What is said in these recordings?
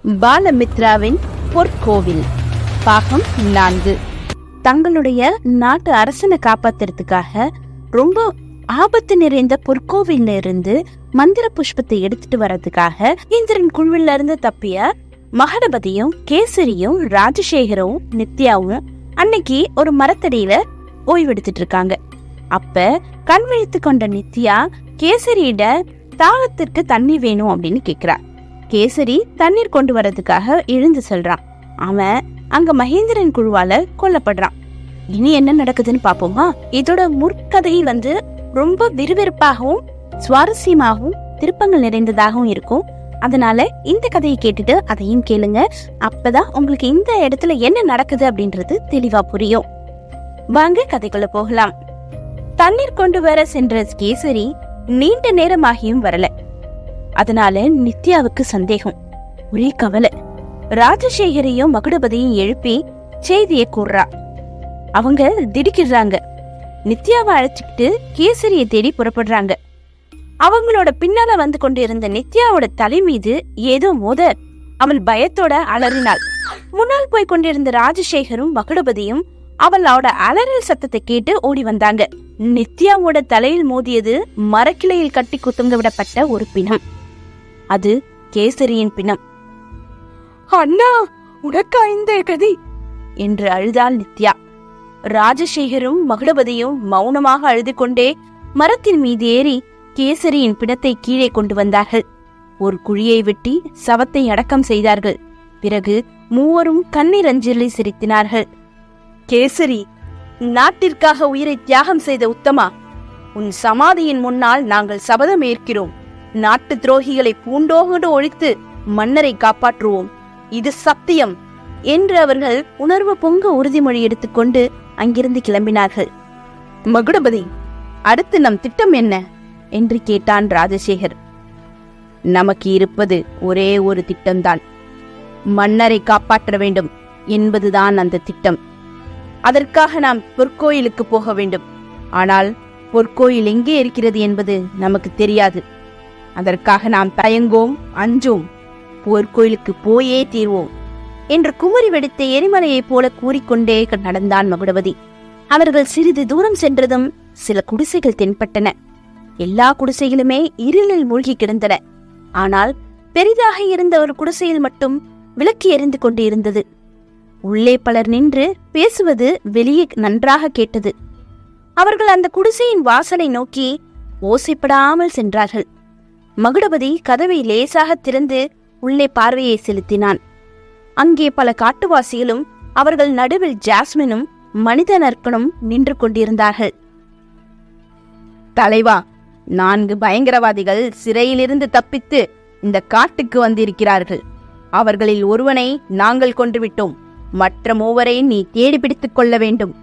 பாலமித்ராவின் பொற்கோவில் பாகம் 4. தங்களுடைய நாட்டு அரசனை காப்பாத்துறதுக்காக ரொம்ப ஆபத்து நிறைந்த பொற்கோவில்ல இருந்து மந்திர புஷ்பத்தை எடுத்துட்டு வர்றதுக்காக இந்திரன் குழுவில இருந்து தப்பிய மகடபதியும் கேசரியும் ராஜசேகரும் நித்யாவும் அன்னைக்கு ஒரு மரத்தடியில ஓய்வெடுத்துட்டு இருக்காங்க. அப்ப கண் விழித்து கொண்ட நித்யா கேசரியிட தாகத்திற்கு தண்ணி வேணும் அப்படின்னு கேக்குறா. கேசரி தண்ணீர் கொண்டு வர்றதுக்காக எழுந்து செல்றான். அவன் அங்க மகேந்திரன் குழுவால கொல்லப்படுறான். இனி என்ன நடக்குதுன்னு பாப்போமா? இதோட முற்கதை ரொம்ப விறுவிறுப்பாகவும் சுவாரஸ்யமாகவும் திருப்பங்கள் நிறைந்ததாகவும் இருக்கும். அதனால இந்த கதையை கேட்டுட்டு அதையும் கேளுங்க. அப்பதான் உங்களுக்கு இந்த இடத்துல என்ன நடக்குது அப்படின்றது தெளிவா புரியும். வாங்க கதைக்குள்ள போகலாம். தண்ணீர் கொண்டு வர சென்ற கேசரி நீண்ட நேரமாகியும் வரல. அதனால நித்யாவுக்கு சந்தேகம், ஒரே கவலை. ராஜசேகரையும் மகுடபதியும் எழுப்பி செய்தியை கூறுறா. அவங்க திடுக்கிடுறாங்க. நித்யாவை அழைச்சிக்கிட்டு கேசரியை தேடி புறப்படுறாங்க. அவங்களோட பின்னால வந்து கொண்டிருந்த நித்யாவோட தலை மீது ஏதோ மோத அவள் பயத்தோட அலறினாள். முன்னால் போய் கொண்டிருந்த ராஜசேகரும் மகுடபதியும் அவளோட அலறல் சத்தத்தை கேட்டு ஓடி வந்தாங்க. நித்யாவோட தலையில் மோதியது மரக்கிளையில் கட்டி குத்தங்க விடப்பட்ட ஒரு பிணம். அது கேசரியின் பிணம். அண்ணா, உனக்கா இந்த கதி என்று அழுதாள் நித்யா. ராஜசேகரும் மகுடபதியும் மௌனமாக அழுது கொண்டே மரத்தின் மீது ஏறி கேசரியின் பிணத்தை கீழே கொண்டு வந்தார்கள். ஒரு குழியை வெட்டி சவத்தை அடக்கம் செய்தார்கள். பிறகு மூவரும் கண்ணீர் அஞ்சலி செலுத்தினார்கள். கேசரி, நாட்டிற்காக உயிரை தியாகம் செய்த உத்தமா, உன் சமாதியின் முன்னால் நாங்கள் சபதம் ஏற்கிறோம். நாட்டு துரோகிகளை பூண்டோடு ஒழித்து மன்னரை காப்பாற்றுவோம், இது சத்தியம் என்று அவர்கள் உணர்வு பொங்க உறுதிமொழி எடுத்துக்கொண்டு அங்கிருந்து கிளம்பினார்கள். மகுடபதி, அடுத்து நம் திட்டம் என்ன என்று கேட்டான் ராஜசேகர். நமக்கு இருப்பது ஒரே ஒரு திட்டம்தான். மன்னரை காப்பாற்ற வேண்டும் என்பதுதான் அந்த திட்டம். அதற்காக நாம் பொற்கோயிலுக்கு போக வேண்டும். ஆனால் பொற்கோயில் எங்கே இருக்கிறது என்பது நமக்கு தெரியாது. அதற்காக நாம் தயங்கோம், அஞ்சோம். பொற்கோயிலுக்கு போயே தீர்வோம் என்று குமரி வெடித்த எரிமலையைப் போல கூறிக்கொண்டே நடந்தான் மகுடபதி. அவர்கள் சிறிது தூரம் சென்றதும் சில குடிசைகள் தென்பட்டன. எல்லா குடிசைகளுமே இருளில் மூழ்கி கிடந்தன. ஆனால் பெரிதாக இருந்த ஒரு குடிசையில் மட்டும் விளக்கு எரிந்து கொண்டு இருந்தது. உள்ளே பலர் நின்று பேசுவது வெளியே நன்றாக கேட்டது. அவர்கள் அந்த குடிசையின் வாசலை நோக்கி ஓசைப்படாமல் சென்றார்கள். மகுடபதி கதவை லேசாக திறந்து உள்ளே பார்வையை செலுத்தினான். அங்கே பல காட்டுவாசிகளும் அவர்கள் நடுவில் ஜாஸ்மினும் மனித நற்கனும் நின்று கொண்டிருந்தார்கள். தலைவா, 4 பயங்கரவாதிகள் சிறையிலிருந்து தப்பித்து இந்த காட்டுக்கு வந்திருக்கிறார்கள். அவர்களில் ஒருவனை நாங்கள் கொன்றுவிட்டோம். மற்ற மூவரை நீ தேடி பிடித்துக் கொள்ள வேண்டும்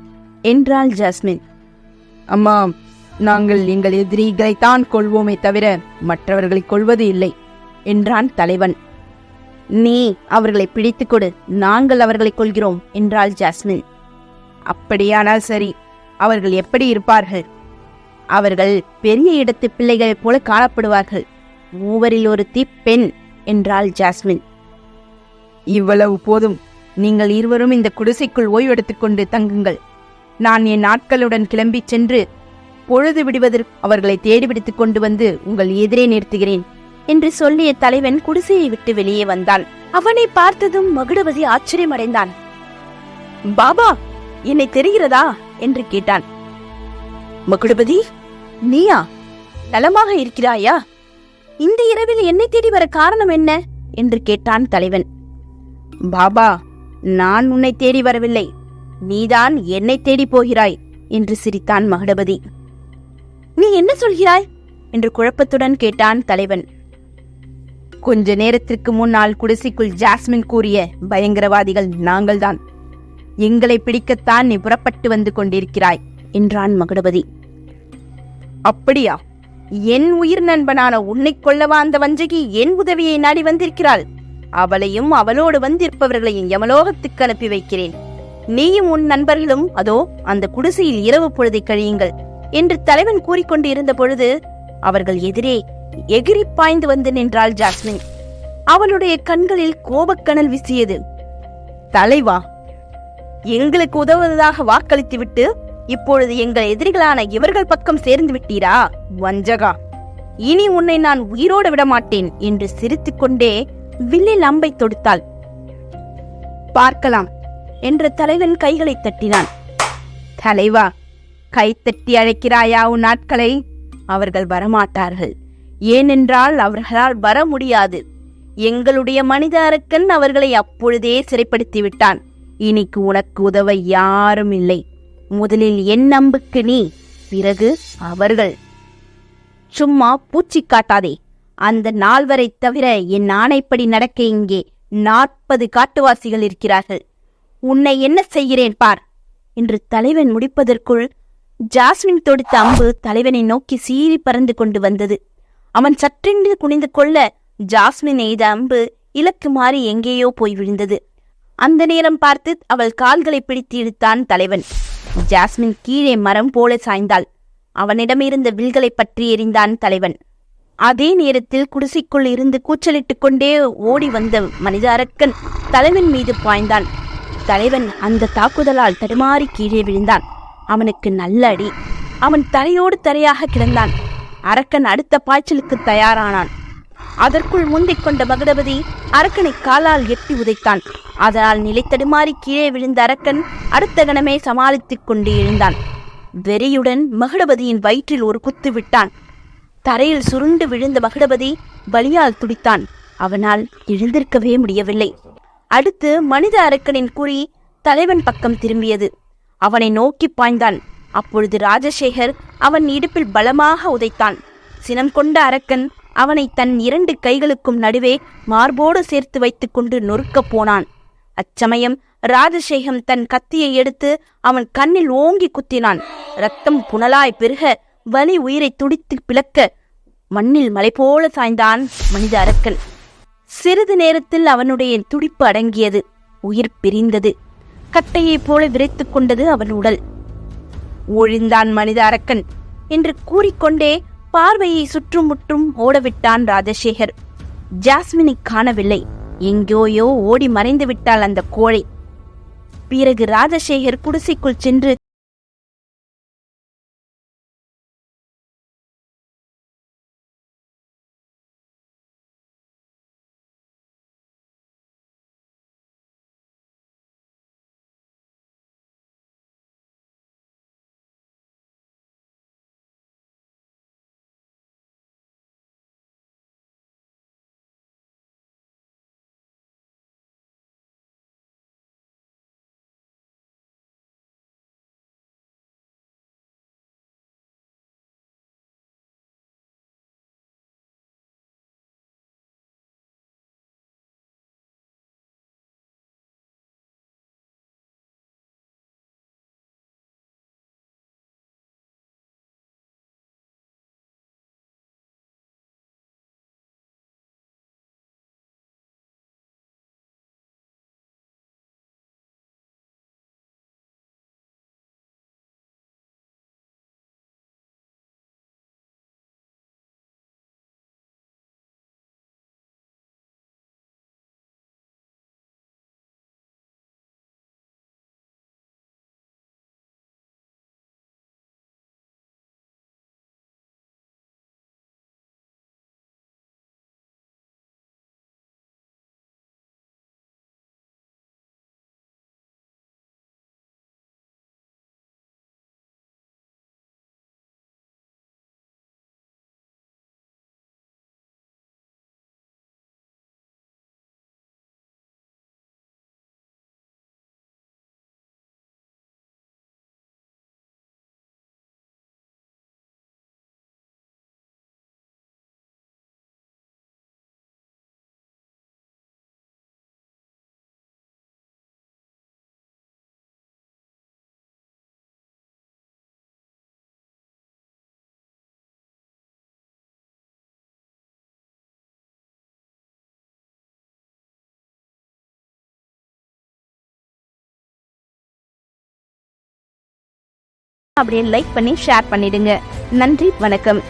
என்றாள் ஜாஸ்மின். அம்மா, நாங்கள் எங்கள் எதிரிகளைத்தான் கொள்வோமே தவிர மற்றவர்களை கொள்வது இல்லை என்றான் தலைவன். நீ அவர்களை பிடித்துக் கொடு, நாங்கள் அவர்களை கொள்கிறோம் என்றாள் ஜாஸ்மின். அப்படியானால் சரி. அவர்கள் எப்படி இருப்பார்கள்? அவர்கள் பெரிய இடத்து பிள்ளைகள் போல காணப்படுவார்கள். மூவரில் ஒரு பெண் என்றாள் ஜாஸ்மின். இவ்வளவு போதும். நீங்கள் இருவரும் இந்த குடிசைக்குள் ஓய்வெடுத்துக் கொண்டு தங்குங்கள். நான் என் நாட்களுடன் கிளம்பி சென்று பொழுது விடுவதற்கு அவர்களை தேடிபிடித்துக் கொண்டு வந்து உங்கள் எதிரே நிறுத்துகிறேன் என்று சொல்லிய தலைவன் குடிசையை விட்டு வெளியே வந்தான். அவனை பார்த்ததும் மகுடபதி ஆச்சரியமடைந்தான். பாபா, என்னை தெரிகிறதா என்று கேட்டான். மகுடபதி, நீயா? நலமாக இருக்கிறாயா? இந்த இரவில் என்னை தேடி வர காரணம் என்ன என்று கேட்டான் தலைவன். பாபா, நான் உன்னை தேடி வரவில்லை, நீதான் என்னை தேடி போகிறாய் என்று சிரித்தான் மகுடபதி. நீ என்ன சொல்கிறாய் என்று குழப்பத்துடன் கேட்டான் தலைவன். கொஞ்ச நேரத்திற்கு முன்னால் குடிசைக்குள் ஜாஸ்மின் கூறிய பயங்கரவாதிகள் நாங்கள்தான். எங்களை பிடிக்கத்தான் நீ புறப்பட்டு வந்து கொண்டிருக்கிறாய் என்றான் மகுடபதி. அப்படியா? என் உயிர் நண்பனான உன்னை கொள்ளவா அந்த வஞ்சகி என் உதவியை நாடி வந்திருக்கிறாள்? அவளையும் அவளோடு வந்திருப்பவர்களையும் யமலோகத்துக்கு அனுப்பி வைக்கிறேன். நீயும் உன் நண்பர்களும் அதோ அந்த குடிசையில் இரவு பொழுதை கழியுங்கள் என்று தலைவன் கூறிக்கொண்டு இருந்த பொழுது அவர்கள் எதிரே எகிரி பாய்ந்து வந்து நின்றாள் ஜாஸ்மின். அவளுடைய கண்களில் கோபக்கனல் வீசியது. தலைவா, எங்களுக்கு உதவுவதாக வாக்களித்துவிட்டு இப்பொழுது எங்கள் எதிரிகளான இவர்கள் பக்கம் சேர்ந்து விட்டீரா? வஞ்சகா, இனி உன்னை நான் உயிரோடு விடமாட்டேன் என்று சிரித்துக் கொண்டே வில்லில் அம்பை தொடுத்தாள். பார்க்கலாம் என்று தலைவன் கைகளை தட்டினான். தலைவா, கைத்தட்டி அழைக்கிறாயா உன் நாட்களை? அவர்கள் வரமாட்டார்கள். ஏனென்றால் அவர்களால் வர முடியாது. எங்களுடைய மனித அரக்கன் அவர்களை அப்பொழுதே சிறைப்படுத்தி விட்டான். இனிக்கு உனக்கு உதவ யாரும் இல்லை. முதலில் என் அம்புக்கு நீ, பிறகு அவர்கள். சும்மா பூச்சி காட்டாதே. அந்த நால்வரை தவிர என் ஆணைப்படி நடக்க இங்கே 40 காட்டுவாசிகள் இருக்கிறார்கள். உன்னை என்ன செய்கிறேன் பார் என்று தலைவன் முடிப்பதற்குள் ஜாஸ்மின் தொடுத்த அம்பு தலைவனை நோக்கி சீறி பறந்து கொண்டு வந்தது. அவன் சற்றென்று குனிந்து கொள்ள ஜாஸ்மின் எய்த அம்பு இலக்கு மாறி எங்கேயோ போய் விழுந்தது. அந்த நேரம் பார்த்து அவள் கால்களை பிடித்து இழுத்தான் தலைவன். ஜாஸ்மின் கீழே மரம் போல சாய்ந்தாள். அவனிடமிருந்த வில்களை பற்றி எறிந்தான் தலைவன். அதே நேரத்தில் குடிசைக்குள் இருந்து கூச்சலிட்டுக் கொண்டே ஓடி வந்த மனித அரக்கன் தலைவன் மீது பாய்ந்தான். தலைவன் அந்த தாக்குதலால் தடுமாறி கீழே விழுந்தான். அவனுக்கு நல்ல அடி. அவன் தரையோடு தரையாக கிடந்தான். அரக்கன் அடுத்த பாய்ச்சலுக்கு தயாரானான். அதற்குள் முந்திக் கொண்ட மகுடபதி அரக்கனை காலால் எட்டி உதைத்தான். அதனால் நிலை தடுமாறி கீழே விழுந்த அரக்கன் அடுத்த கணமே சமாளித்துக் கொண்டு எழுந்தான். வெறியுடன் மகுடபதியின் வயிற்றில் ஒரு குத்து விட்டான். தரையில் சுருண்டு விழுந்த மகுடபதி பலியால் துடித்தான். அவனால் எழுந்திருக்கவே முடியவில்லை. அடுத்து மனித அரக்கனின் குறி தலைவன் பக்கம் திரும்பியது. அவனை நோக்கி பாய்ந்தான். அப்பொழுது ராஜசேகர் அவன் இடுப்பில் பலமாக உதைத்தான். சினம் கொண்ட அரக்கன் அவனை தன் 2 கைகளுக்கும் நடுவே மார்போடு சேர்த்து வைத்துக் கொண்டு நொறுக்கப் போனான். அச்சமயம் ராஜசேகர் தன் கத்தியை எடுத்து அவன் கண்ணில் ஓங்கி குத்தினான். இரத்தம் புனலாய் பெருக வலி உயிரை துடித்து பிளக்க மண்ணில் மலை போல சாய்ந்தான் மனித அரக்கன். சிறிது நேரத்தில் அவனுடைய துடிப்பு அடங்கியது. உயிர் பிரிந்தது. கட்டையைப் போல விரைத்துக் கொண்டது அவன் உடல். ஒழிந்தான் மனித அரக்கன் என்று கூறிக்கொண்டே பார்வையை சுற்றுமுற்றும் ஓடவிட்டான் ராஜசேகர். ஜாஸ்மினை காணவில்லை. எங்கேயோ ஓடி மறைந்து விட்டாள் அந்த கோழை. பிறகு ராஜசேகர் குடிசைக்குள் சென்று அப்படியே லைக் பண்ணி ஷேர் பண்ணிடுங்க. நன்றி, வணக்கம்.